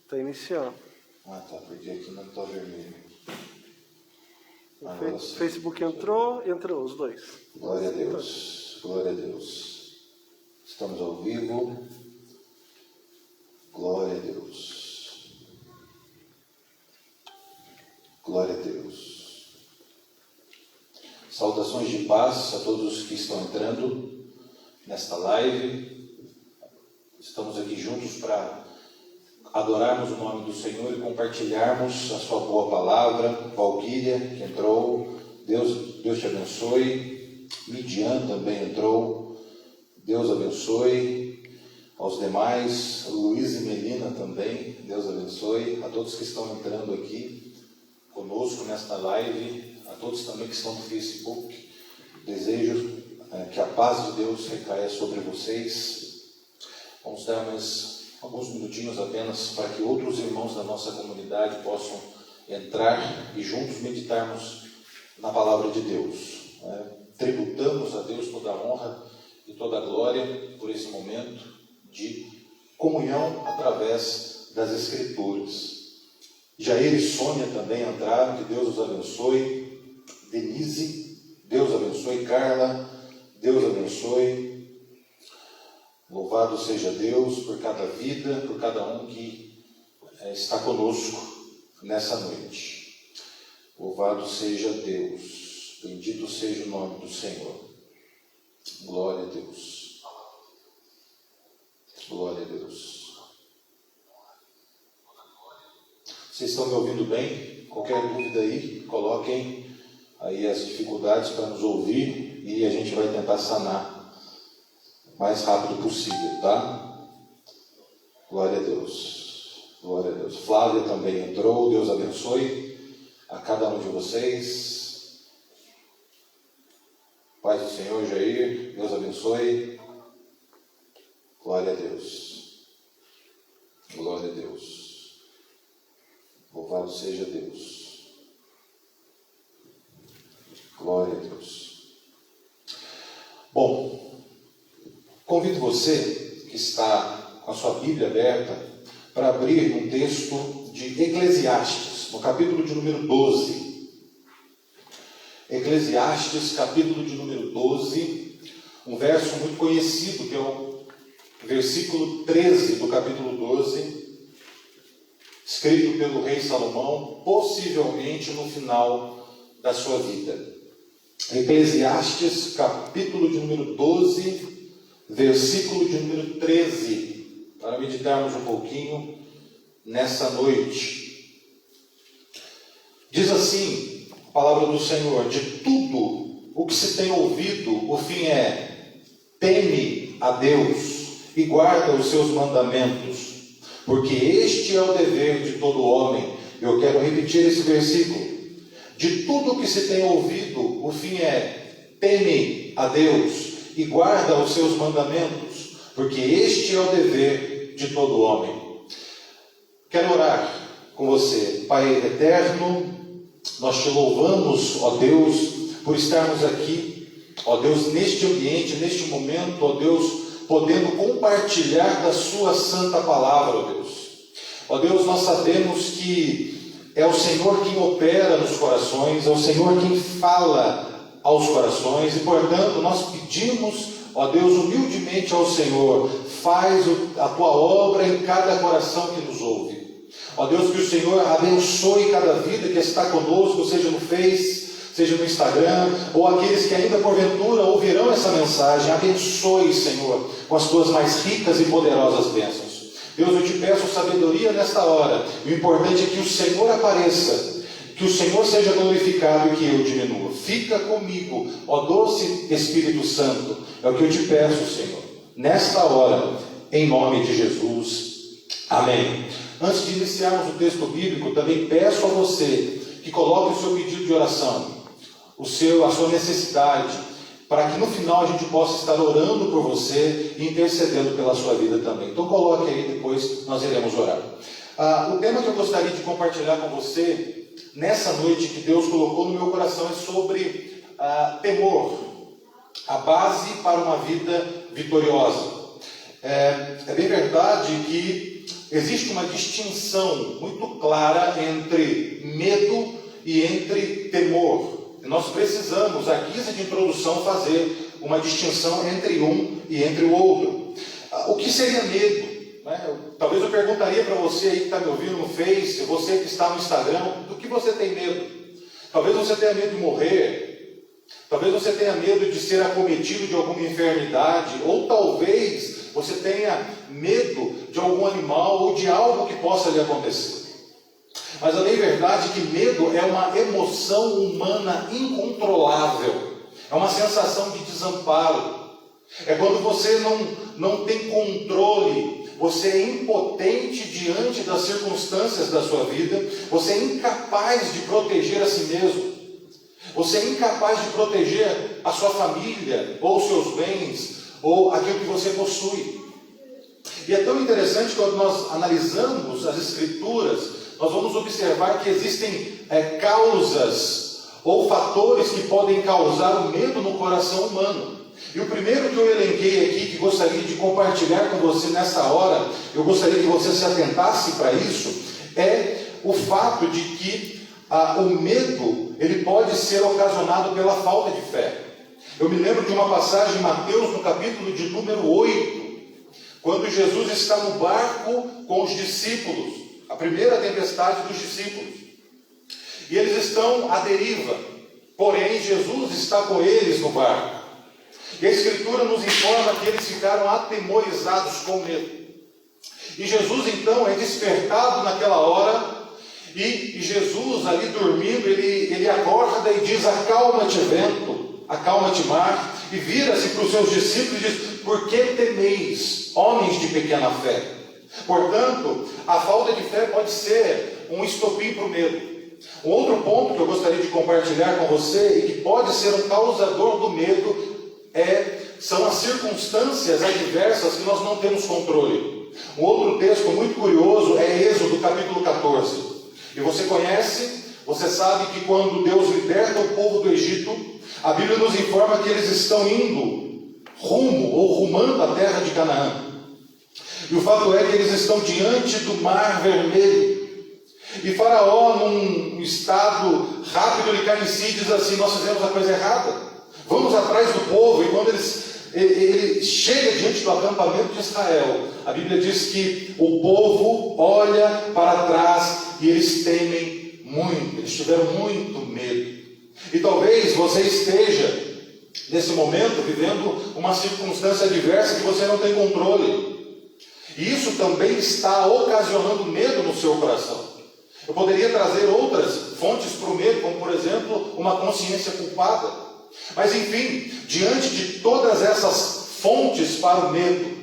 Está iniciando. Ah, tá, porque aqui não está vermelho. O Facebook entrou os dois. Glória a Deus, glória a Deus. Estamos ao vivo. Glória a Deus. Glória a Deus. Saudações de paz a todos os que estão entrando nesta live. Estamos aqui juntos para adorarmos o nome do Senhor e compartilharmos a sua boa palavra. Valquíria, que entrou, Deus te abençoe. Midian também entrou, Deus abençoe. Aos demais, Luiz e Melina também, Deus abençoe. A todos que estão entrando aqui conosco nesta live, a todos também que estão no Facebook, desejo que a paz de Deus recaia sobre vocês. Vamos dar mais alguns minutinhos apenas para que outros irmãos da nossa comunidade possam entrar e juntos meditarmos na palavra de Deus. Tributamos a Deus toda a honra e toda a glória por esse momento de comunhão através das Escrituras. Jair e Sônia também entraram, que Deus os abençoe. Denise, Deus abençoe. Carla, Deus abençoe. Louvado seja Deus por cada vida, por cada um que está conosco nessa noite. Louvado seja Deus, bendito seja o nome do Senhor. Glória a Deus. Glória a Deus. Vocês estão me ouvindo bem? Qualquer dúvida aí, coloquem aí as dificuldades para nos ouvir e a gente vai tentar sanar o mais rápido possível, tá? Glória a Deus. Glória a Deus. Flávia também entrou, Deus abençoe a cada um de vocês. Paz do Senhor, Jair, Deus abençoe. Glória a Deus. Glória a Deus. Louvado seja Deus. Glória a Deus. Bom, convido você que está com a sua Bíblia aberta para abrir um texto de Eclesiastes, no capítulo de número 12. Eclesiastes, capítulo de número 12, um verso muito conhecido, que é o versículo 13 do capítulo 12, escrito pelo rei Salomão, possivelmente no final da sua vida. Eclesiastes, capítulo de número 12, versículo de número 13, para meditarmos um pouquinho nessa noite. Diz assim a palavra do Senhor: de tudo o que se tem ouvido, o fim é: teme a Deus e guarda os seus mandamentos, porque este é o dever de todo homem. Eu quero repetir esse versículo. De tudo o que se tem ouvido, o fim é: teme a Deus e guarda os seus mandamentos, porque este é o dever de todo homem. Quero orar com você. Pai eterno, nós te louvamos, ó Deus, por estarmos aqui, ó Deus, neste ambiente, neste momento, ó Deus, podendo compartilhar da sua santa palavra, ó Deus. Ó Deus, nós sabemos que é o Senhor quem opera nos corações, é o Senhor quem fala aos corações, e portanto nós pedimos, ó Deus, humildemente ao Senhor: faz a tua obra em cada coração que nos ouve. Ó Deus, que o Senhor abençoe cada vida que está conosco, seja no Face, seja no Instagram, ou aqueles que ainda porventura ouvirão essa mensagem. Abençoe, Senhor, com as tuas mais ricas e poderosas bênçãos. Deus, eu te peço sabedoria nesta hora. O importante é que o Senhor apareça, que o Senhor seja glorificado e que eu diminua. Fica comigo, ó doce Espírito Santo. É o que eu te peço, Senhor, nesta hora, em nome de Jesus. Amém. Antes de iniciarmos o texto bíblico, também peço a você que coloque o seu pedido de oração, a sua necessidade, para que no final a gente possa estar orando por você e intercedendo pela sua vida também. Então coloque aí, depois nós iremos orar. O tema que eu gostaria de compartilhar com você nessa noite, que Deus colocou no meu coração, é sobre temor, a base para uma vida vitoriosa. É bem verdade que existe uma distinção muito clara entre medo e entre temor. Nós precisamos, à guisa de introdução, fazer uma distinção entre um e entre o outro. O que seria medo? Talvez eu perguntaria para você aí que está me ouvindo no Face, você que está no Instagram, do que você tem medo? Talvez você tenha medo de morrer, talvez você tenha medo de ser acometido de alguma enfermidade, ou talvez você tenha medo de algum animal ou de algo que possa lhe acontecer. Mas a bem verdade é que medo é uma emoção humana incontrolável, é uma sensação de desamparo, é quando você não tem controle. Você é impotente diante das circunstâncias da sua vida. Você é incapaz de proteger a si mesmo. Você é incapaz de proteger a sua família, ou os seus bens, ou aquilo que você possui. E é tão interessante quando nós analisamos as Escrituras, nós vamos observar que existem causas ou fatores que podem causar o medo no coração humano. E o primeiro que eu elenquei aqui, que gostaria de compartilhar com você nessa hora, eu gostaria que você se atentasse para isso, é o fato de que o medo, ele pode ser ocasionado pela falta de fé. Eu me lembro de uma passagem em Mateus, no capítulo de número 8, quando Jesus está no barco com os discípulos, a primeira tempestade dos discípulos, e eles estão à deriva, porém Jesus está com eles no barco. E a Escritura nos informa que eles ficaram atemorizados com medo. E Jesus então é despertado naquela hora, e Jesus ali dormindo, ele acorda e diz: acalma-te vento, acalma-te mar, e vira-se para os seus discípulos e diz: por que temeis, homens de pequena fé? Portanto, a falta de fé pode ser um estopim para o medo. Um outro ponto que eu gostaria de compartilhar com você, e que pode ser um causador do medo, são as circunstâncias adversas que nós não temos controle. Um outro texto muito curioso é Êxodo capítulo 14. E você conhece, você sabe que quando Deus liberta o povo do Egito, a Bíblia nos informa que eles estão indo rumando à terra de Canaã. E o fato é que eles estão diante do Mar Vermelho. E Faraó, num estado rápido, ele cai em si e diz assim: nós fizemos a coisa errada. Vamos atrás do povo. E quando ele chega diante do acampamento de Israel, a Bíblia diz que o povo olha para trás e eles temem muito, eles tiveram muito medo. E talvez você esteja nesse momento vivendo uma circunstância adversa que você não tem controle, e isso também está ocasionando medo no seu coração. Eu poderia trazer outras fontes para o medo, como por exemplo uma consciência culpada. Mas enfim, diante de todas essas fontes para o medo,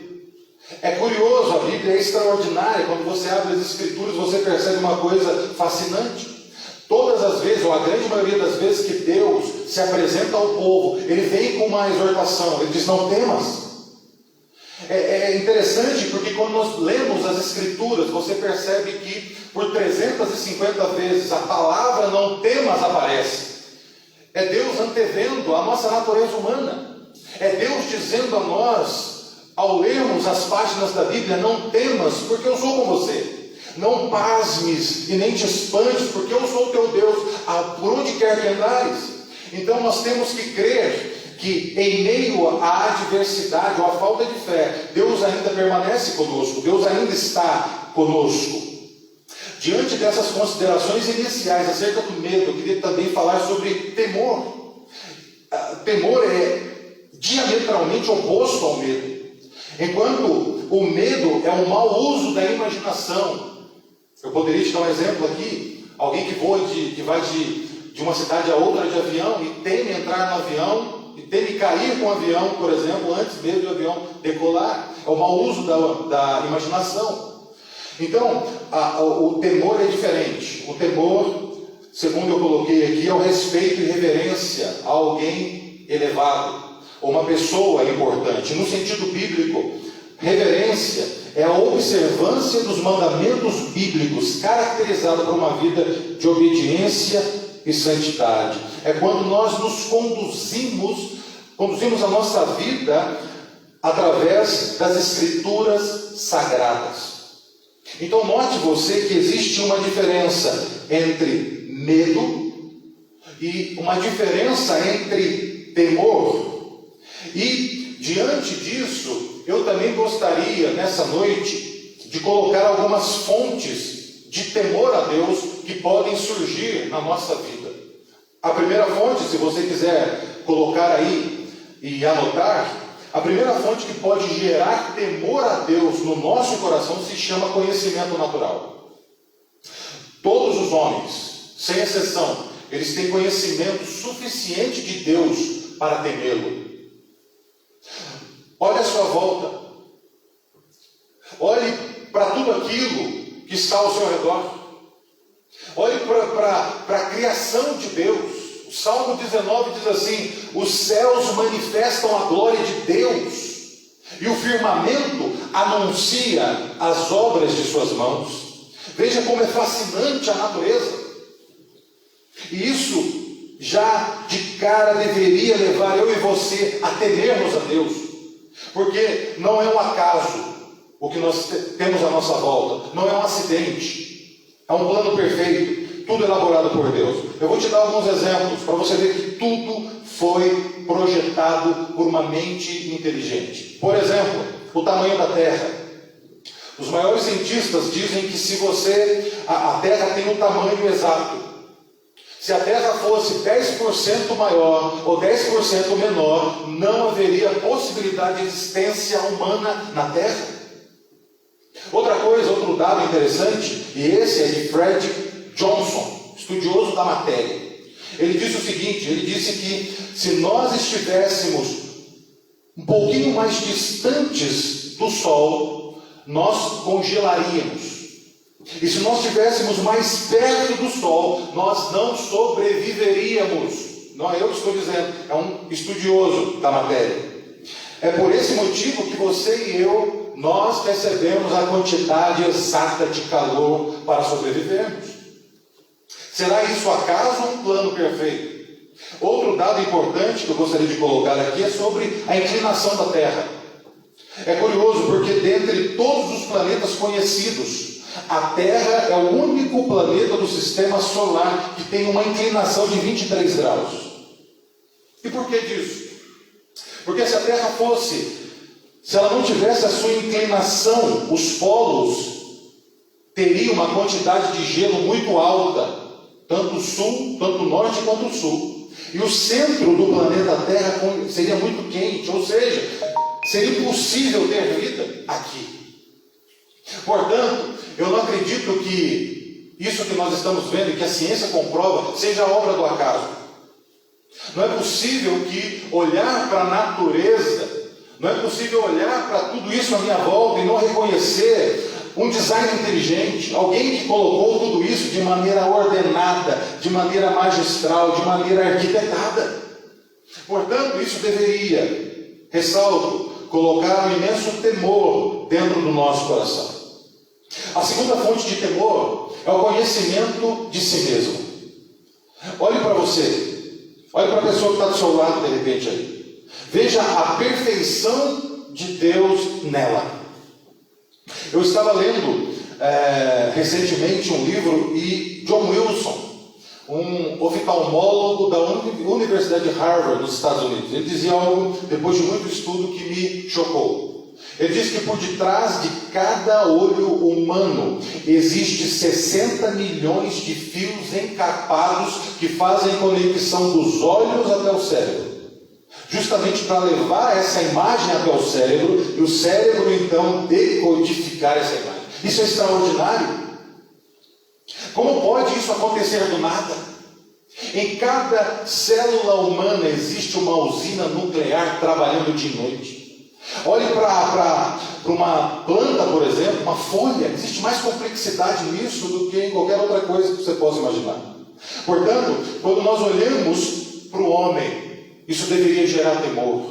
é curioso, a Bíblia é extraordinária. Quando você abre as Escrituras, você percebe uma coisa fascinante. Todas as vezes, ou a grande maioria das vezes que Deus se apresenta ao povo, Ele vem com uma exortação, Ele diz: não temas. É interessante porque quando nós lemos as Escrituras, você percebe que por 350 vezes a palavra não temas aparece. É Deus antevendo a nossa natureza humana. É Deus dizendo a nós, ao lermos as páginas da Bíblia: não temas, porque eu sou com você. Não pasmes e nem te espantes, porque eu sou o teu Deus, por onde quer que andares. Então nós temos que crer que em meio à adversidade ou à falta de fé, Deus ainda permanece conosco, Deus ainda está conosco. Diante dessas considerações iniciais acerca do medo, eu queria também falar sobre temor. Temor é diametralmente oposto ao medo. Enquanto o medo é um mau uso da imaginação. Eu poderia te dar um exemplo aqui: alguém que vai de uma cidade a outra de avião e teme entrar no avião e teme cair com o avião, por exemplo, antes mesmo do avião decolar. É o mau uso da imaginação. Então, o temor é diferente. O temor, segundo eu coloquei aqui, é o respeito e reverência a alguém elevado, ou uma pessoa importante. No sentido bíblico, reverência é a observância dos mandamentos bíblicos, caracterizada por uma vida de obediência e santidade. É quando nós nos conduzimos a nossa vida através das Escrituras sagradas. Então note você que existe uma diferença entre medo e uma diferença entre temor. E diante disso, eu também gostaria nessa noite de colocar algumas fontes de temor a Deus que podem surgir na nossa vida. A primeira fonte, se você quiser colocar aí e anotar, a primeira fonte que pode gerar temor a Deus no nosso coração se chama conhecimento natural. Todos os homens, sem exceção, eles têm conhecimento suficiente de Deus para temê-lo. Olhe à sua volta. Olhe para tudo aquilo que está ao seu redor. Olhe para a criação de Deus. O Salmo 19 diz assim: os céus manifestam a glória de Deus, e o firmamento anuncia as obras de suas mãos. Veja como é fascinante a natureza. E isso já de cara deveria levar eu e você a temermos a Deus, porque não é um acaso o que nós temos à nossa volta, não é um acidente, é um plano perfeito, tudo elaborado por Deus. Eu vou te dar alguns exemplos para você ver que tudo foi projetado por uma mente inteligente. Por exemplo, o tamanho da Terra. Os maiores cientistas dizem que se a Terra tem um tamanho exato. Se a Terra fosse 10% maior ou 10% menor, não haveria possibilidade de existência humana na Terra. Outra coisa, outro dado interessante, e esse é de Fred Johnson, estudioso da matéria. Ele disse o seguinte, ele disse que se nós estivéssemos um pouquinho mais distantes do Sol, nós congelaríamos. E se nós estivéssemos mais perto do Sol, nós não sobreviveríamos. Não é eu que estou dizendo, é um estudioso da matéria. É por esse motivo que você e eu, nós recebemos a quantidade exata de calor para sobrevivermos. Será isso acaso ou um plano perfeito? Outro dado importante que eu gostaria de colocar aqui é sobre a inclinação da Terra. É curioso porque dentre todos os planetas conhecidos, a Terra é o único planeta do sistema solar que tem uma inclinação de 23 graus. E por que disso? Porque se a Terra se ela não tivesse a sua inclinação, os polos teriam uma quantidade de gelo muito alta, tanto o sul, tanto o norte quanto o sul. E o centro do planeta Terra seria muito quente, ou seja, seria impossível ter vida aqui. Portanto, eu não acredito que isso que nós estamos vendo e que a ciência comprova seja obra do acaso. Não é possível que olhar para a natureza, não é possível olhar para tudo isso à minha volta e não reconhecer um design inteligente, alguém que colocou tudo isso de maneira ordenada, de maneira magistral, de maneira arquitetada. Portanto, isso deveria, ressalto, colocar um imenso temor dentro do nosso coração. A segunda fonte de temor é o conhecimento de si mesmo. Olhe para você, olhe para a pessoa que está do seu lado de repente aí. Veja a perfeição de Deus nela. Eu estava lendo recentemente um livro e John Wilson, um oftalmólogo da Universidade de Harvard, nos Estados Unidos, ele dizia algo, depois de muito estudo, que me chocou. Ele diz que por detrás de cada olho humano existe 60 milhões de fios encarpados que fazem conexão dos olhos até o cérebro. Justamente para levar essa imagem até o cérebro, e o cérebro então decodificar essa imagem. Isso é extraordinário. Como pode isso acontecer do nada? Em cada célula humana existe uma usina nuclear trabalhando dia e noite. Olhe para uma planta, por exemplo, uma folha. Existe mais complexidade nisso do que em qualquer outra coisa que você possa imaginar. Portanto, quando nós olhamos para o homem, isso deveria gerar temor,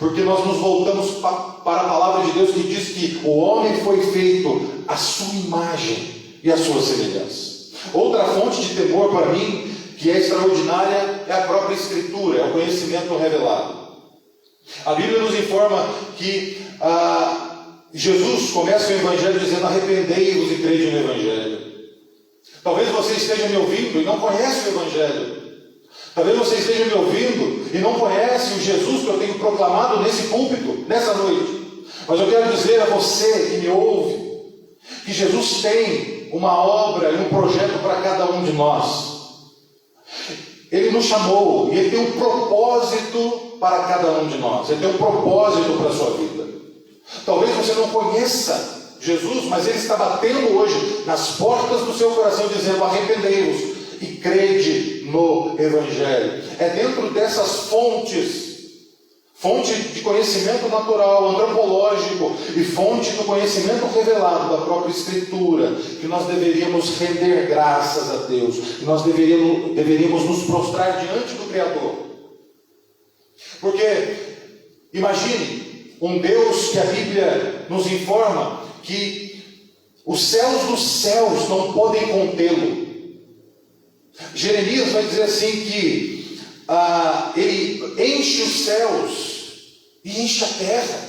porque nós nos voltamos para a palavra de Deus que diz que o homem foi feito à sua imagem e à sua semelhança. Outra fonte de temor para mim, que é extraordinária, é a própria Escritura, é o conhecimento revelado. A Bíblia nos informa que Jesus começa o Evangelho dizendo: arrependei-vos e crede no Evangelho. Talvez você esteja me ouvindo e não conhece o Evangelho. Talvez você esteja me ouvindo e não conhece o Jesus que eu tenho proclamado nesse púlpito, nessa noite. Mas eu quero dizer a você que me ouve, que Jesus tem uma obra e um projeto para cada um de nós. Ele nos chamou e Ele tem um propósito para cada um de nós. Ele tem um propósito para a sua vida. Talvez você não conheça Jesus, mas Ele está batendo hoje nas portas do seu coração, dizendo: arrependei-vos e crede no Evangelho. É dentro dessas fonte de conhecimento natural, antropológico, e fonte do conhecimento revelado da própria Escritura, que nós deveríamos render graças a Deus, que nós deveríamos nos prostrar diante do Criador. Porque, imagine, um Deus que a Bíblia nos informa que os céus dos céus não podem contê-lo. Jeremias vai dizer assim que Ele enche os céus e enche a terra.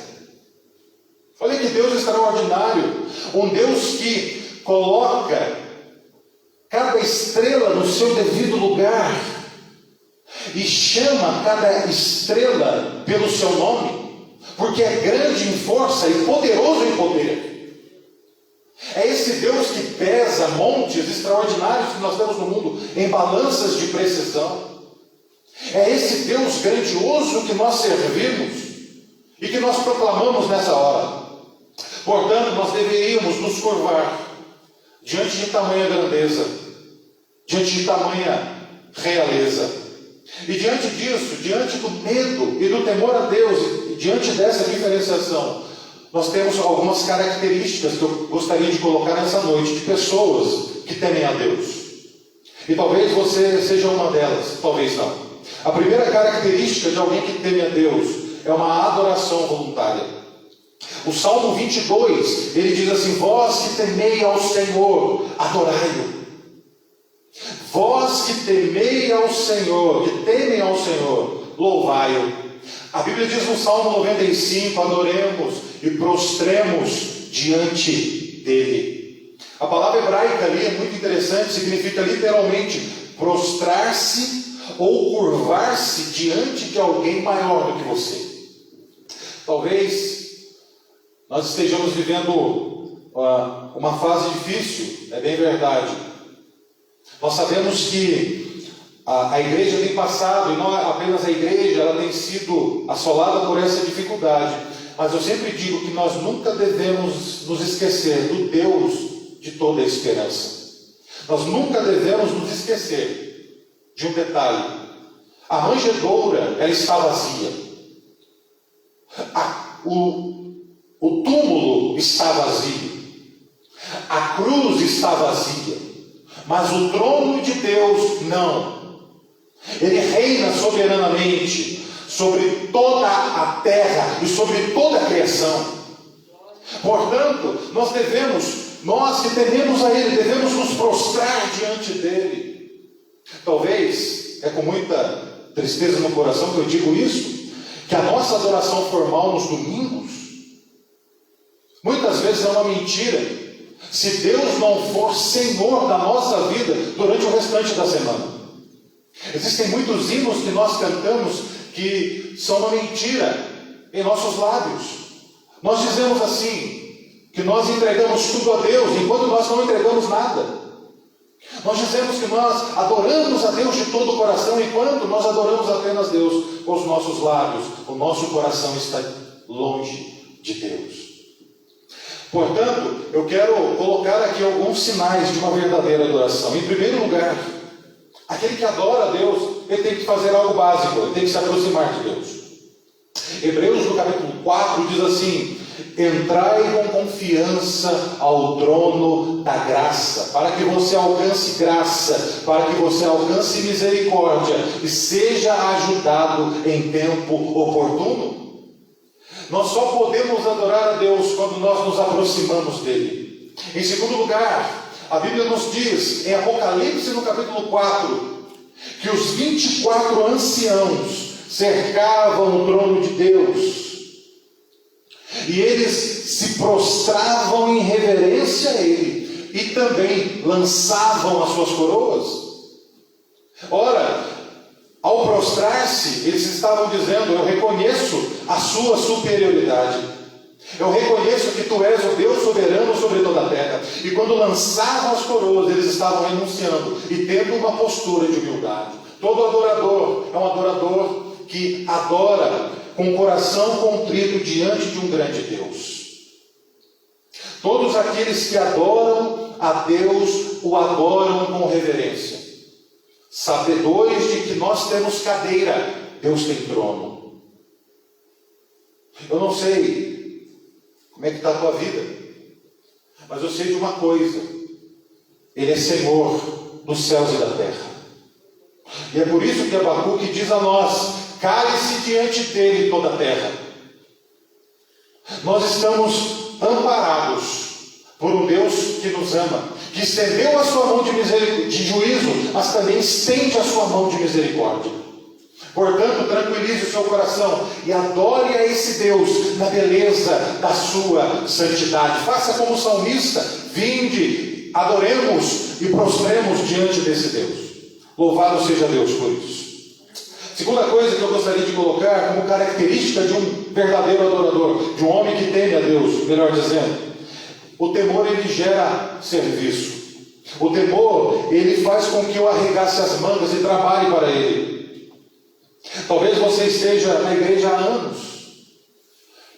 Olha que Deus extraordinário. Um Deus que coloca cada estrela no seu devido lugar e chama cada estrela pelo seu nome, porque é grande em força e poderoso em poder. É esse Deus que pesa montes extraordinários que nós temos no mundo em balanças de precisão. É esse Deus grandioso que nós servimos e que nós proclamamos nessa hora. Portanto, nós deveríamos nos curvar diante de tamanha grandeza, diante de tamanha realeza. E diante disso, diante do medo e do temor a Deus, e diante dessa diferenciação, nós temos algumas características que eu gostaria de colocar nessa noite, de pessoas que temem a Deus. E talvez você seja uma delas, talvez não. A primeira característica de alguém que teme a Deus é uma adoração voluntária. O Salmo 22, ele diz assim: vós que temei ao Senhor, adorai-o. Vós que temei ao Senhor, que temem ao Senhor, louvai-o. A Bíblia diz no Salmo 95, adoremos e prostremos diante dele. A palavra hebraica ali é muito interessante, significa literalmente prostrar-se ou curvar-se diante de alguém maior do que você. Talvez nós estejamos vivendo uma fase difícil, é bem verdade. Nós sabemos que a igreja tem passado, e não apenas a igreja, ela tem sido assolada por essa dificuldade. Mas eu sempre digo que nós nunca devemos nos esquecer do Deus de toda a esperança. Nós nunca devemos nos esquecer de um detalhe: a manjedoura, ela está vazia. O túmulo está vazio. A cruz está vazia. Mas o trono de Deus não. Ele reina soberanamente sobre toda a terra e sobre toda a criação. Portanto, nós que tememos a Ele, devemos nos prostrar diante dEle. Talvez, é com muita tristeza no coração que eu digo isso, que a nossa adoração formal nos domingos, muitas vezes é uma mentira, se Deus não for Senhor da nossa vida durante o restante da semana. Existem muitos hinos que nós cantamos que são uma mentira em nossos lábios. Nós dizemos assim, que nós entregamos tudo a Deus, enquanto nós não entregamos nada. Nós dizemos que nós adoramos a Deus de todo o coração, enquanto nós adoramos apenas Deus com os nossos lábios. O nosso coração está longe de Deus. Portanto, eu quero colocar aqui alguns sinais de uma verdadeira adoração. Em primeiro lugar, aquele que adora a Deus, ele tem que fazer algo básico, ele tem que se aproximar de Deus. Hebreus, no capítulo 4, diz assim: entrai com confiança ao trono da graça, para que você alcance graça, para que você alcance misericórdia e seja ajudado em tempo oportuno. Nós só podemos adorar a Deus quando nós nos aproximamos dele. Em segundo lugar, a Bíblia nos diz, em Apocalipse no capítulo 4, que os 24 anciãos cercavam o trono de Deus. E eles se prostravam em reverência a ele e também lançavam as suas coroas. Ora, ao prostrar-se, eles estavam dizendo: eu reconheço a sua superioridade, eu reconheço que tu és o Deus soberano sobre toda a terra. E quando lançavam as coroas, eles estavam renunciando e tendo uma postura de humildade. Todo adorador é um adorador que adora com o coração contrito diante de um grande Deus. Todos aqueles que adoram a Deus o adoram com reverência, sabedores de que nós temos cadeira, Deus tem trono. Eu não sei como é que está a tua vida, mas eu sei de uma coisa: Ele é Senhor dos céus e da terra. E é por isso que Abacuque diz a nós: cale-se diante dele toda a terra. Nós estamos amparados por um Deus que nos ama, que estendeu a sua mão de juízo, mas também estende a sua mão de misericórdia. Portanto, tranquilize o seu coração e adore a esse Deus na beleza da sua santidade. Faça como o salmista: vinde, adoremos e prostremos diante desse Deus. Louvado seja Deus por isso. Segunda coisa que eu gostaria de colocar como característica de um verdadeiro adorador, de um homem que teme a Deus, melhor dizendo: o temor, ele gera serviço. O temor, ele faz com que eu arregace as mangas e trabalhe para Ele. Talvez você esteja na igreja há anos,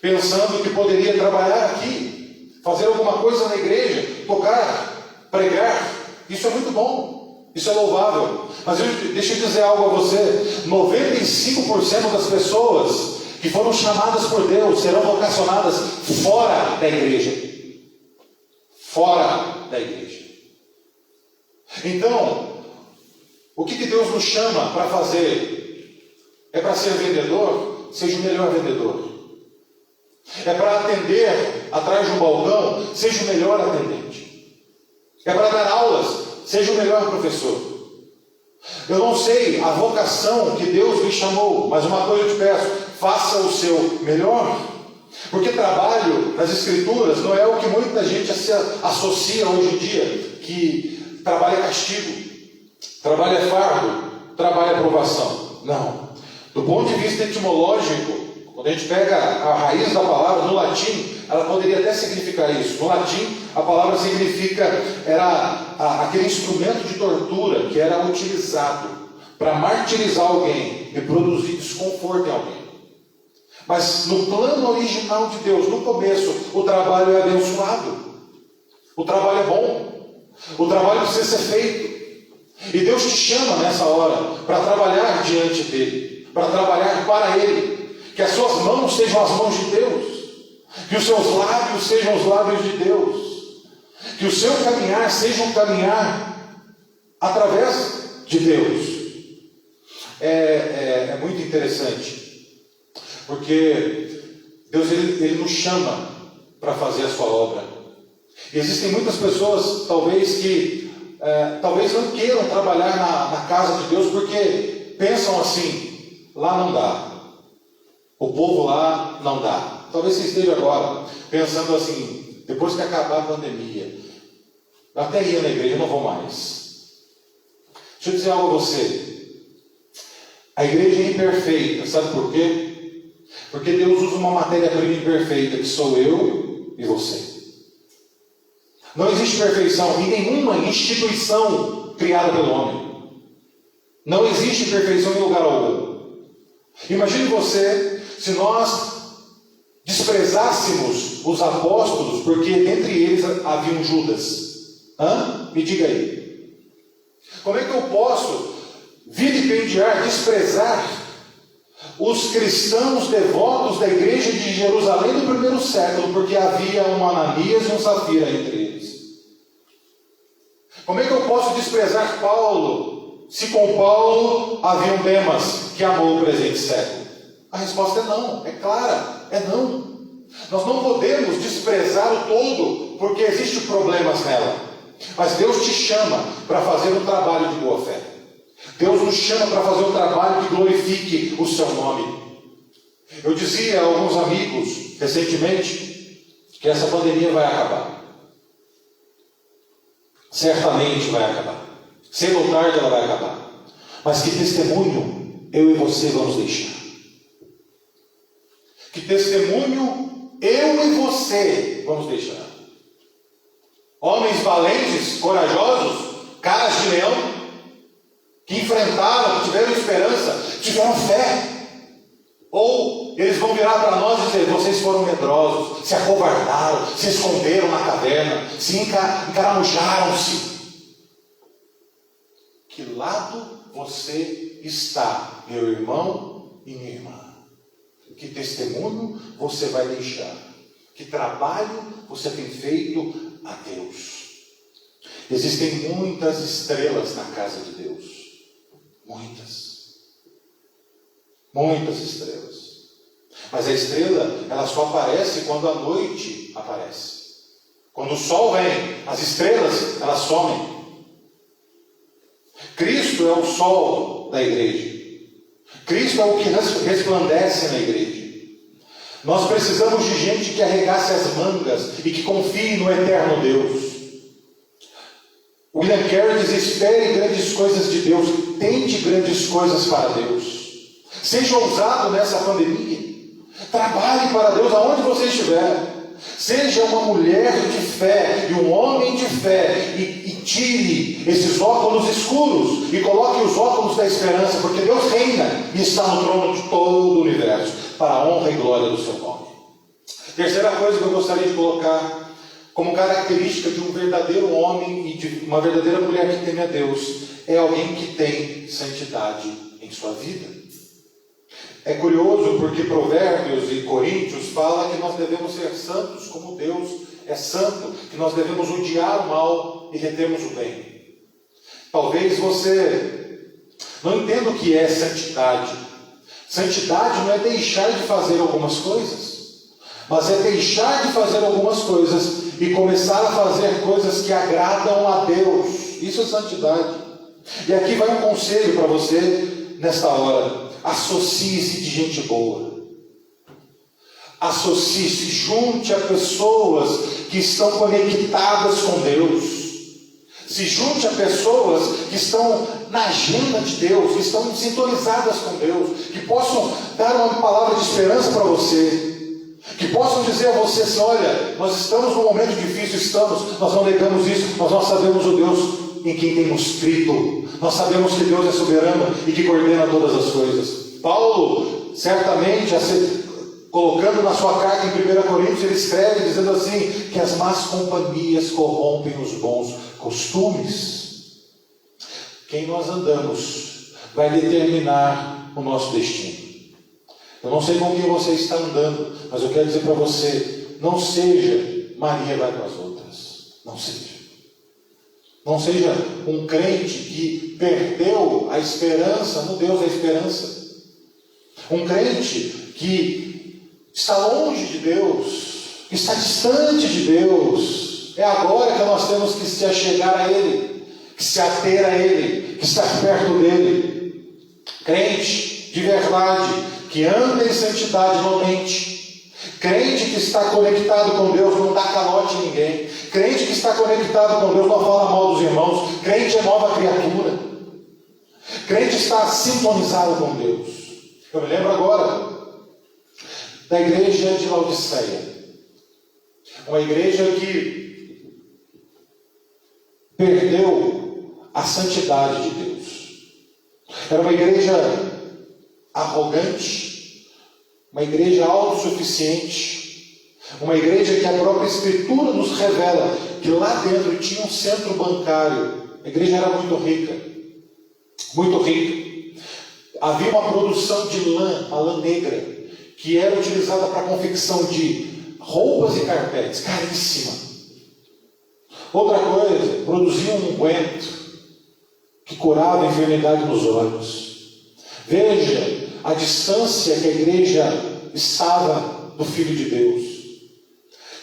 pensando que poderia trabalhar aqui, fazer alguma coisa na igreja, tocar, pregar. Isso é muito bom, isso é louvável. Mas deixa eu dizer algo a você: 95% das pessoas que foram chamadas por Deus serão vocacionadas fora da igreja. Fora da igreja. Então, o que Deus nos chama para fazer? É para ser vendedor? Seja o melhor vendedor. É para atender atrás de um balcão? Seja o melhor atendente. É para dar aulas? Seja o melhor professor. Eu não sei a vocação que Deus me chamou, mas uma coisa eu te peço: faça o seu melhor. Porque trabalho nas Escrituras não é o que muita gente se associa hoje em dia, que trabalho é castigo, trabalho é fardo, trabalho é provação. Não. Do ponto de vista etimológico, quando a gente pega a raiz da palavra, no latim, ela poderia até significar isso. No latim, a palavra significa, era aquele instrumento de tortura que era utilizado para martirizar alguém e produzir desconforto em alguém. Mas no plano original de Deus, no começo, o trabalho é abençoado. O trabalho é bom. O trabalho precisa ser feito. E Deus te chama nessa hora para trabalhar diante dEle, para trabalhar para Ele. Que as suas mãos sejam as mãos de Deus. Que os seus lábios sejam os lábios de Deus. Que o seu caminhar seja um caminhar através de Deus. É muito interessante. Porque Deus ele nos chama para fazer a sua obra. E existem muitas pessoas, talvez, que talvez não queiram trabalhar na casa de Deus, porque pensam assim: lá não dá, o povo lá não dá. Talvez você esteja agora pensando assim: depois que acabar a pandemia, eu até ia na igreja, não vou mais. Deixa eu dizer algo a você: a igreja é imperfeita, sabe por quê? Porque Deus usa uma matéria-prima imperfeita, que sou eu e você. Não existe perfeição em nenhuma instituição criada pelo homem. Não existe perfeição em lugar algum. Imagine você, se nós desprezássemos os apóstolos, porque dentre eles havia um Judas. Me diga aí. Como é que eu posso vilipendiar, desprezar os cristãos devotos da igreja de Jerusalém do primeiro século, porque havia um Ananias e um Safira entre eles? Como é que eu posso desprezar Paulo, se com Paulo havia um Demas que amou o presente século? A resposta é não, é clara, é não. Nós não podemos desprezar o todo, porque existem problemas nela. Mas Deus te chama para fazer um trabalho de boa fé. Deus nos chama para fazer um trabalho que glorifique o seu nome. Eu dizia a alguns amigos recentemente que essa pandemia vai acabar. Certamente vai acabar. Cedo ou tarde ela vai acabar. Mas que testemunho eu e você vamos deixar? Que testemunho eu e você vamos deixar? Homens valentes, corajosos, caras de leão, que enfrentaram, que tiveram esperança, tiveram fé. Ou eles vão virar para nós e dizer: vocês foram medrosos, se acovardaram, se esconderam na caverna, se encaramujaram-se. Que lado você está, meu irmão e minha irmã? Que testemunho você vai deixar? Que trabalho você tem feito a Deus? Existem muitas estrelas na casa de Deus. Muitas. Muitas estrelas. Mas a estrela, ela só aparece quando a noite aparece. Quando o sol vem, as estrelas, elas somem. Cristo é o sol da igreja. Cristo é o que resplandece na igreja. Nós precisamos de gente que arregace as mangas e que confie no eterno Deus. William Carey diz: espere grandes coisas de Deus, tente grandes coisas para Deus. Seja ousado nessa pandemia. Trabalhe para Deus aonde você estiver. Seja uma mulher de fé e um homem de fé e tire esses óculos escuros e coloque os óculos da esperança, porque Deus reina e está no trono de todo o universo, para a honra e glória do seu nome. Terceira coisa que eu gostaria de colocar como característica de um verdadeiro homem e de uma verdadeira mulher que teme a Deus é alguém que tem santidade em sua vida. É curioso porque Provérbios e Coríntios falam que nós devemos ser santos como Deus é santo, que nós devemos odiar o mal e retermos o bem. Talvez você não entenda o que é santidade. Santidade não é deixar de fazer algumas coisas, mas é deixar de fazer algumas coisas e começar a fazer coisas que agradam a Deus. Isso é santidade. E aqui vai um conselho para você nesta hora: associe-se de gente boa. Associe-se, junte a pessoas que estão conectadas com Deus. Se junte a pessoas que estão na agenda de Deus, que estão sintonizadas com Deus, que possam dar uma palavra de esperança para você, que possam dizer a você assim: olha, nós estamos num momento difícil, nós não negamos isso, mas nós sabemos o Deus em quem temos crido. Nós sabemos que Deus é soberano e que coordena todas as coisas. Paulo, certamente, colocando na sua carta em 1 Coríntios, ele escreve dizendo assim, que as más companhias corrompem os bons costumes. Quem nós andamos vai determinar o nosso destino. Eu não sei com quem você está andando, mas eu quero dizer para você: não seja Maria vai com as outras. Não seja. Não seja um crente que perdeu a esperança no Deus da esperança. Um crente que está longe de Deus, que está distante de Deus. É agora que nós temos que se achegar a Ele, que se ater a Ele, que estar perto dEle. Crente de verdade, que anda em santidade, não mente. Crente que está conectado com Deus, não dá calote em ninguém. Crente que está conectado com Deus, não fala mal dos irmãos. Crente é nova criatura. Crente está sintonizado com Deus. Eu me lembro agora da igreja de Laodiceia. Uma igreja que perdeu a santidade de Deus. Era uma igreja arrogante, uma igreja autossuficiente, uma igreja que a própria Escritura nos revela que lá dentro tinha um centro bancário. A igreja era muito rica, muito rica. Havia uma produção de lã, a lã negra, que era utilizada para a confecção de roupas e carpetes, caríssima. Outra coisa, produzia um unguento que curava a enfermidade nos olhos. Veja a distância que a igreja estava do Filho de Deus.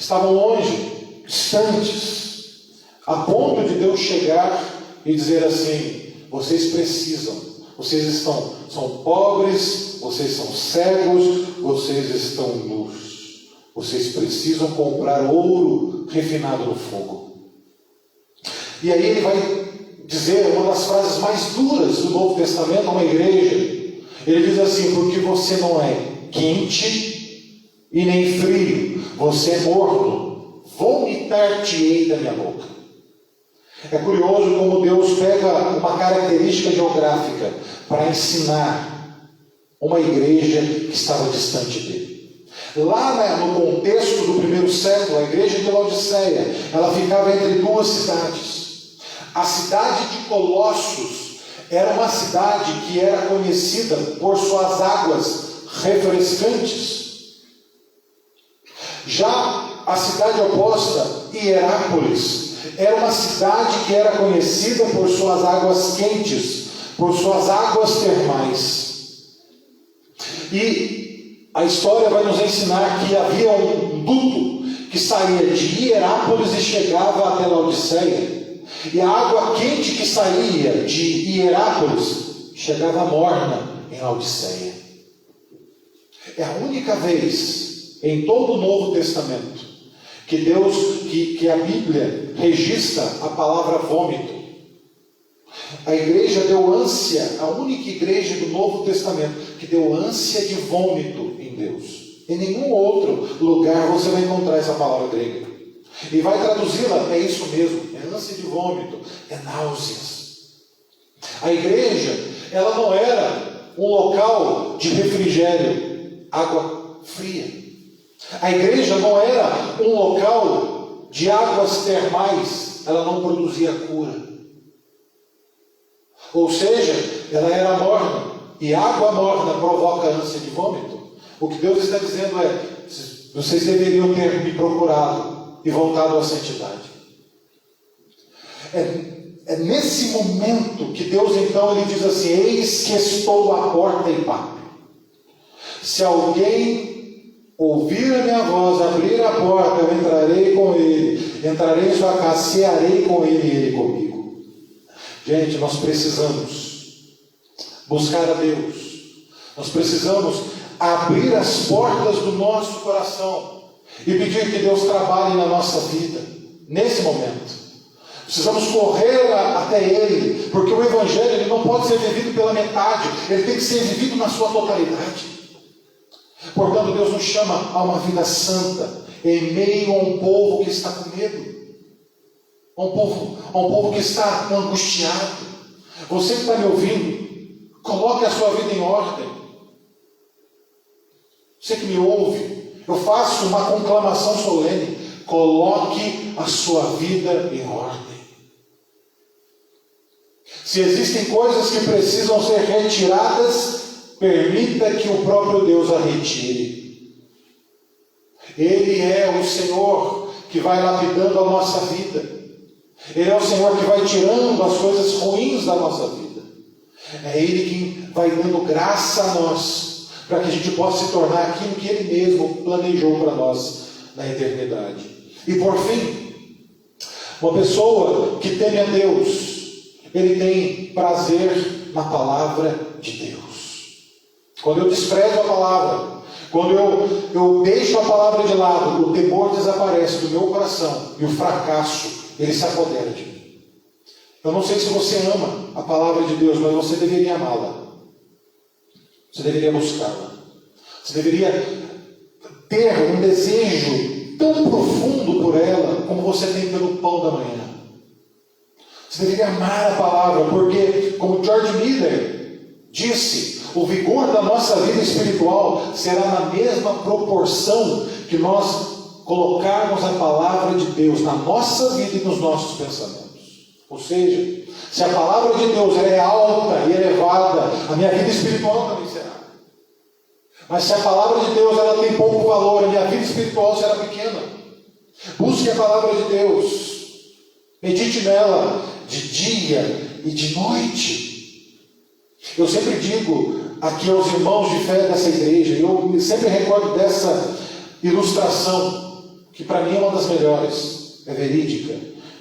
Estavam longe, distantes, a ponto de Deus chegar e dizer assim: vocês precisam. Vocês são pobres, vocês são cegos, vocês estão nus. Vocês precisam comprar ouro refinado no fogo. E aí ele vai dizer uma das frases mais duras do Novo Testamento a uma igreja. Ele diz assim: porque você não é quente e nem frio, você é morno, vomitar-te-ei da minha boca. É curioso como Deus pega uma característica geográfica para ensinar uma igreja que estava distante dele. Lá no contexto do primeiro século, a igreja de Laodiceia, ela ficava entre duas cidades. A cidade de Colossos era uma cidade que era conhecida por suas águas refrescantes. Já a cidade oposta, Hierápolis, era uma cidade que era conhecida por suas águas quentes, por suas águas termais. E a história vai nos ensinar que havia um duto que saía de Hierápolis e chegava até Laodiceia. E a água quente que saía de Hierápolis chegava morna em Laodiceia. É a única vez em todo o Novo Testamento que a Bíblia registra a palavra vômito. A igreja deu ânsia, a única igreja do Novo Testamento que deu ânsia de vômito em Deus. Em nenhum outro lugar você vai encontrar essa palavra grega. E vai traduzi-la, é isso mesmo, é ânsia de vômito, é náuseas. A igreja, ela não era um local de refrigério, água fria. A igreja não era um local de águas termais, ela não produzia cura. Ou seja, ela era morna, e água morna provoca ânsia de vômito. O que Deus está dizendo é: vocês deveriam ter me procurado e voltado à santidade. É nesse momento que Deus então ele diz assim: eis que estou à porta e bato. Se alguém ouvir a minha voz, abrir a porta, eu entrarei com ele, entrarei em sua casa, cearei com ele e ele comigo. Gente, nós precisamos buscar a Deus. Nós precisamos abrir as portas do nosso coração e pedir que Deus trabalhe na nossa vida, nesse momento. Precisamos correr até Ele, porque o Evangelho ele não pode ser vivido pela metade, ele tem que ser vivido na sua totalidade. Portanto, Deus nos chama a uma vida santa, em meio a um povo que está com medo, a um povo que está angustiado. Você que está me ouvindo, coloque a sua vida em ordem. Você que me ouve, eu faço uma conclamação solene: coloque a sua vida em ordem. Se existem coisas que precisam ser retiradas, permita que o próprio Deus a retire. Ele é o Senhor que vai lapidando a nossa vida. Ele é o Senhor que vai tirando as coisas ruins da nossa vida. É Ele que vai dando graça a nós, para que a gente possa se tornar aquilo que Ele mesmo planejou para nós na eternidade. E por fim, uma pessoa que teme a Deus, ele tem prazer na palavra de Deus. Quando eu desprezo a palavra, quando eu deixo a palavra de lado, o temor desaparece do meu coração e o fracasso ele se apodera de mim. Eu não sei se você ama a palavra de Deus, mas você deveria amá-la. Você deveria buscá-la. Você deveria ter um desejo tão profundo por ela, como você tem pelo pão da manhã. Você deveria amar a palavra, porque, como George Miller disse, o vigor da nossa vida espiritual será na mesma proporção que nós colocarmos a palavra de Deus na nossa vida e nos nossos pensamentos. Ou seja, se a palavra de Deus é alta e elevada, a minha vida espiritual também será. Mas se a palavra de Deus ela tem pouco valor, a minha vida espiritual será pequena. Busque a palavra de Deus, medite nela de dia e de noite. Eu sempre digo aqui aos irmãos de fé dessa igreja, eu sempre recordo dessa ilustração, que para mim é uma das melhores, é verídica,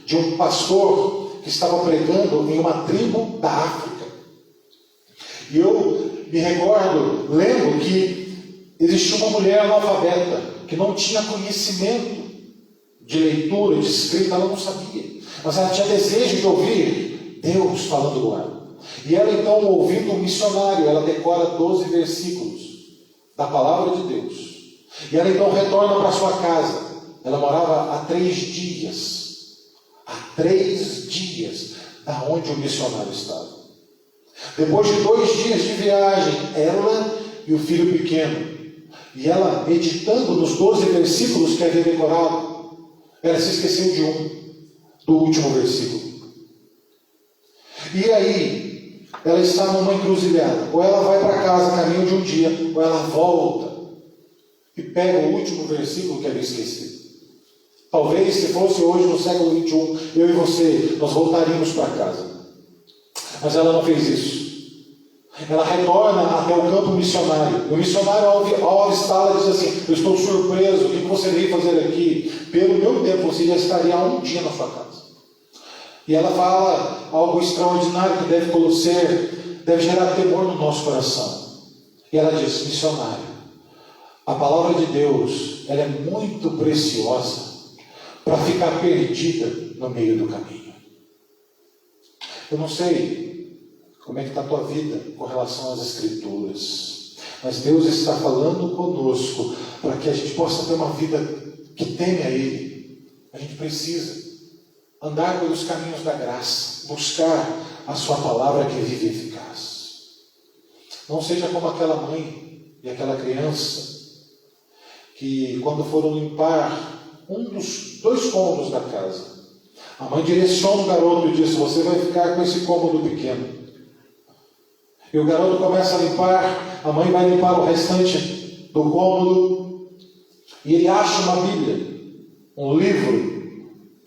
de um pastor que estava pregando em uma tribo da África. E eu me recordo, lembro que existia uma mulher analfabeta, que não tinha conhecimento de leitura, de escrita, ela não sabia. Mas ela tinha desejo de ouvir Deus falando com ela. E ela então, ouvindo um missionário, ela decora 12 versículos da palavra de Deus. E ela então retorna para sua casa. Ela morava há 3 dias. Há 3 dias da onde o missionário estava. Depois de 2 dias de viagem, ela e o filho pequeno, e ela meditando nos 12 versículos que havia decorado, ela se esqueceu do último versículo. E aí, ela está numa encruzilhada. Ou ela vai para casa, caminho de um dia, ou ela volta e pega o último versículo que havia esquecido. Talvez, se fosse hoje no século 21, eu e você, nós voltaríamos para casa. Mas ela não fez isso. Ela retorna até o campo missionário. O missionário, ao avistá-la, diz assim: eu estou surpreso, o que você veio fazer aqui? Pelo meu tempo, você já estaria há um dia na sua casa. E ela fala algo extraordinário que deve gerar temor no nosso coração. E ela diz: missionário, a palavra de Deus, ela é muito preciosa para ficar perdida no meio do caminho. Eu não sei como é que está a tua vida com relação às Escrituras, mas Deus está falando conosco para que a gente possa ter uma vida que teme a Ele. A gente precisa andar pelos caminhos da graça, buscar a sua palavra que vive e eficaz. Não seja como aquela mãe e aquela criança que, quando foram limpar um dos 2 cômodos da casa, a mãe direciona o garoto e diz: você vai ficar com esse cômodo pequeno. E o garoto começa a limpar, a mãe vai limpar o restante do cômodo, e ele acha uma Bíblia, um livro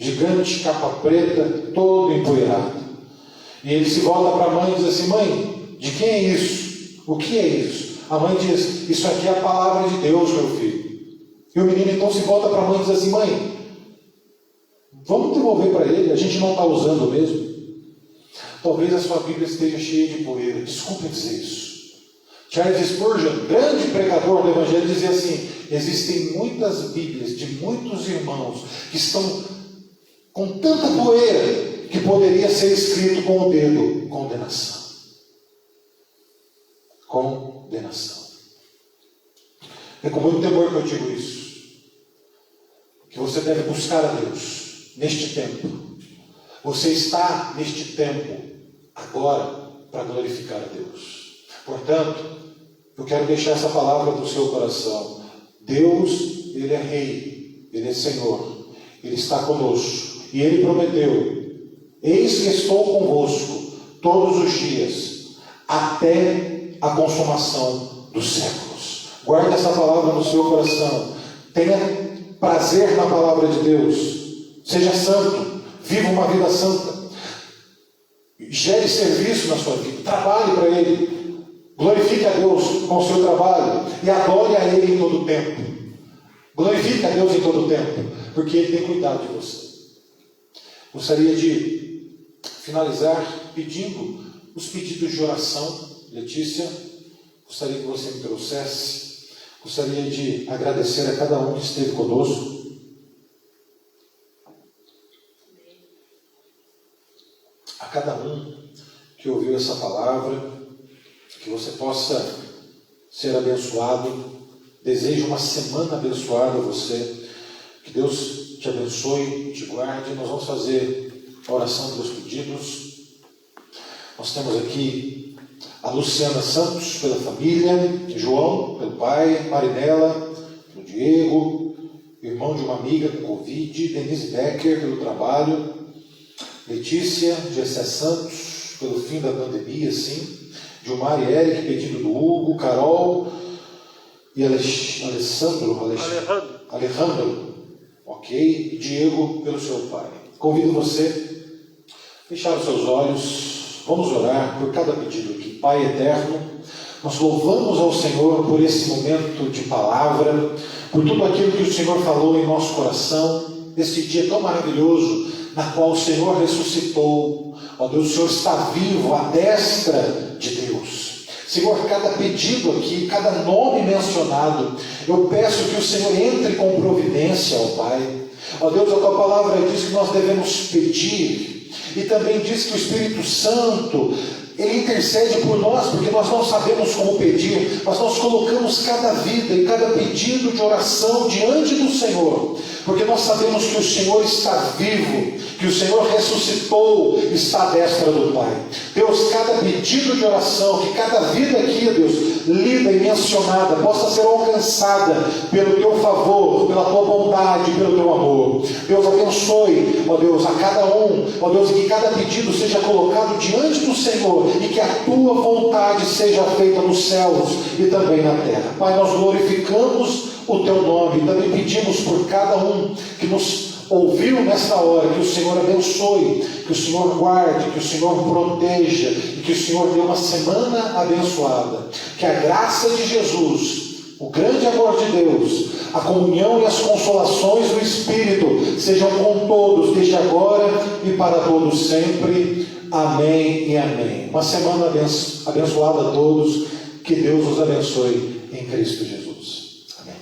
gigante, capa preta, todo empoeirado. E ele se volta para a mãe e diz assim: mãe, de quem é isso? O que é isso? A mãe diz: isso aqui é a palavra de Deus, meu filho. E o menino então se volta para a mãe e diz assim: mãe, vamos devolver para ele, a gente não está usando mesmo. Talvez a sua Bíblia esteja cheia de poeira. Desculpe dizer isso. Charles Spurgeon, grande pregador do Evangelho, dizia assim: existem muitas Bíblias de muitos irmãos que estão com tanta poeira que poderia ser escrito com o dedo: condenação. Condenação. É com muito temor que eu digo isso. Que você deve buscar a Deus neste tempo. Você está neste tempo agora para glorificar a Deus. Portanto, eu quero deixar essa palavra para o seu coração. Deus, Ele é Rei, Ele é Senhor, Ele está conosco. E Ele prometeu: eis que estou convosco todos os dias, até a consumação dos séculos. Guarde essa palavra no seu coração. Tenha prazer na palavra de Deus. Seja santo. Viva uma vida santa. Gere serviço na sua vida. Trabalhe para Ele. Glorifique a Deus com o seu trabalho. E adore a Ele em todo o tempo. Glorifique a Deus em todo o tempo. Porque Ele tem cuidado de você. Gostaria de finalizar pedindo os pedidos de oração. Letícia, gostaria que você me trouxesse. Gostaria de agradecer a cada um que esteve conosco. A cada um que ouviu essa palavra, que você possa ser abençoado. Desejo uma semana abençoada a você. Que Deus te abençoe, te guarde. Nós vamos fazer a oração dos pedidos. Nós temos aqui a Luciana Santos, pela família, João, pelo pai, Marinela, pelo Diego, irmão de uma amiga com Covid, Denise Becker, pelo trabalho, Letícia, Gessé Santos, pelo fim da pandemia, sim, Gilmar e Eric, pedido do Hugo, Carol e Alejandro, ok, e Diego, pelo seu pai. Convido você a fechar os seus olhos. Vamos orar por cada pedido aqui. Pai eterno, nós louvamos ao Senhor por esse momento de palavra, por tudo aquilo que o Senhor falou em nosso coração, nesse dia tão maravilhoso, na qual o Senhor ressuscitou. Ó Deus, o Senhor está vivo à destra de Deus. Senhor, cada pedido aqui, cada nome mencionado, eu peço que o Senhor entre com providência, ó Pai. Ó Deus, a Tua palavra diz que nós devemos pedir, e também diz que o Espírito Santo, Ele intercede por nós, porque nós não sabemos como pedir, mas nós colocamos cada vida e cada pedido de oração diante do Senhor, porque nós sabemos que o Senhor está vivo, que o Senhor ressuscitou, está à destra do Pai. Deus, cada pedido de oração, que cada vida aqui, Deus, lida e mencionada, possa ser alcançada pelo Teu favor, pela Tua bondade, pelo Teu amor. Deus, abençoe, ó Deus, a cada um, ó Deus, e que cada pedido seja colocado diante do Senhor, e que a Tua vontade seja feita nos céus e também na terra. Pai, nós glorificamos o Teu nome, e também pedimos por cada um que nos ouviu nesta hora, que o Senhor abençoe, que o Senhor guarde, que o Senhor proteja, e que o Senhor dê uma semana abençoada. Que a graça de Jesus, o grande amor de Deus, a comunhão e as consolações do Espírito sejam com todos, desde agora e para todos sempre. Amém e amém. Uma semana abençoada a todos. Que Deus os abençoe em Cristo Jesus. Amém.